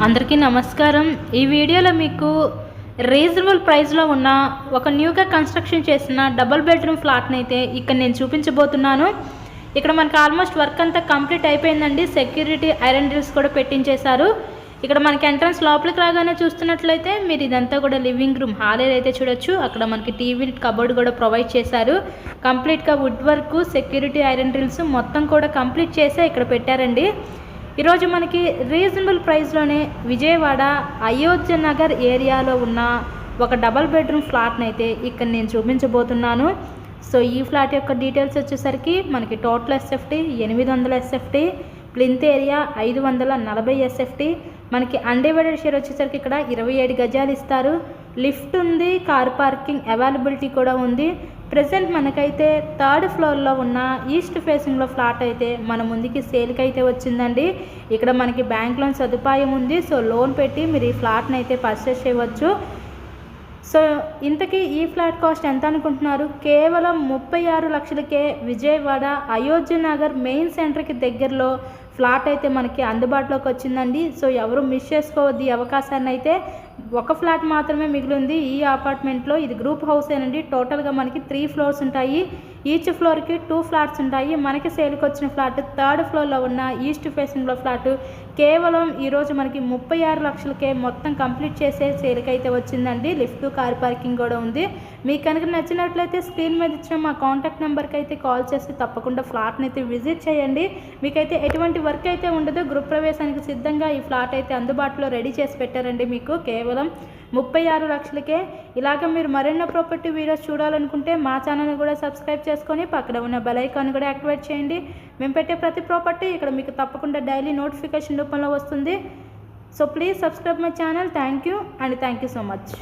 అందరికీ నమస్కారం. ఈ వీడియోలో మీకు రీజనబుల్ ప్రైస్లో ఉన్న ఒక న్యూగా కన్స్ట్రక్షన్ చేసిన డబుల్ బెడ్రూమ్ ఫ్లాట్ని అయితే ఇక్కడ నేను చూపించబోతున్నాను. ఇక్కడ మనకి ఆల్మోస్ట్ వర్క్ అంతా కంప్లీట్ అయిపోయిందండి. సెక్యూరిటీ ఐరన్ డ్రిల్స్ కూడా పెట్టించేశారు. ఇక్కడ మనకి ఎంట్రన్స్ లోపలికి రాగానే చూస్తున్నట్లయితే మీరు ఇదంతా కూడా లివింగ్ రూమ్ హాల్ అయితే చూడొచ్చు. అక్కడ మనకి టీవీ కబోర్డ్ కూడా ప్రొవైడ్ చేశారు. కంప్లీట్గా wood work, security iron drills మొత్తం కూడా కంప్లీట్ చేసే ఇక్కడ పెట్టారండి. ఈరోజు మనకి రీజనబుల్ ప్రైస్లోనే విజయవాడ అయోధ్య నగర్ ఏరియాలో ఉన్న ఒక డబల్ బెడ్రూమ్ ఫ్లాట్ని అయితే ఇక్కడ నేను చూపించబోతున్నాను. సో ఈ ఫ్లాట్ యొక్క డీటెయిల్స్ వచ్చేసరికి మనకి total SFT 800 SFT, plinth area 540 SFT, మనకి అన్డివైడెడ్ షేర్ వచ్చేసరికి ఇక్కడ 27 గజాలు ఇస్తారు. లిఫ్ట్ ఉంది, కార్ పార్కింగ్ అవైలబిలిటీ కూడా ఉంది. ప్రెసెంట్ మనకైతే 3rd ఫ్లోర్లో ఉన్న ఈస్ట్ ఫేసింగ్లో ఫ్లాట్ అయితే మన ముందుకి సేల్కి అయితే వచ్చిందండి. ఇక్కడ మనకి బ్యాంక్ లోన్ సదుపాయం ఉంది. సో లోన్ పెట్టి మీరు ఈ ఫ్లాట్ని అయితే పర్చేస్ చేయవచ్చు. సో ఇంతకీ ఈ ఫ్లాట్ కాస్ట్ ఎంత అనుకుంటున్నారు? కేవలం 36 లక్షలకే విజయవాడ అయోధ్య నగర్ మెయిన్ సెంటర్కి దగ్గరలో ఫ్లాట్ అయితే మనకి అందుబాటులోకి వచ్చిందండి. సో ఎవరు మిస్ చేసుకోవద్దు ఈ అవకాశాన్ని. అయితే ఒక ఫ్లాట్ మాత్రమే మిగిలింది ఈ అపార్ట్మెంట్లో. ఇది గ్రూప్ హౌస్ ఏనండి. టోటల్గా మనకి 3 ఫ్లోర్స్ ఉంటాయి. ఈచ్ ఫ్లోర్కి 2 ఫ్లాట్స్ ఉంటాయి. మనకి సేల్కి వచ్చిన ఫ్లాట్ 3rd ఫ్లోర్లో ఉన్న ఈస్ట్ ఫేసింగ్లో ఫ్లాట్ కేవలం ఈరోజు మనకి 36 లక్షలకే మొత్తం కంప్లీట్ చేసే సేల్కి అయితే వచ్చిందండి. లిఫ్ట్, కార్ పార్కింగ్ కూడా ఉంది. మీకు కనుక నచ్చినట్లయితే స్క్రీన్ మీద ఇచ్చిన మా కాంటాక్ట్ నెంబర్కి అయితే కాల్ చేసి తప్పకుండా ఫ్లాట్ని అయితే విజిట్ చేయండి. మీకైతే ఎటువంటి వర్క్ అయితే ఉండదు. గృహ ప్రవేశానికి సిద్ధంగా ఈ ఫ్లాట్ అయితే అందుబాటులో రెడీ చేసి పెట్టారండి. మీకు కేవలం 36 లక్షలకే. ఇలాగ మీరు మరెన్నో ప్రాపర్టీ వీడియోస్ చూడాలనుకుంటే మా ఛానల్ని కూడా సబ్స్క్రైబ్ చేసుకొని పక్కన ఉన్న బెల్ ఐకాన్ కూడా యాక్టివేట్ చేయండి. మేము పెట్టే ప్రతి ప్రాపర్టీ ఇక్కడ మీకు తప్పకుండా డైలీ నోటిఫికేషన్ రూపంలో వస్తుంది. So please subscribe my channel. Thank you so much.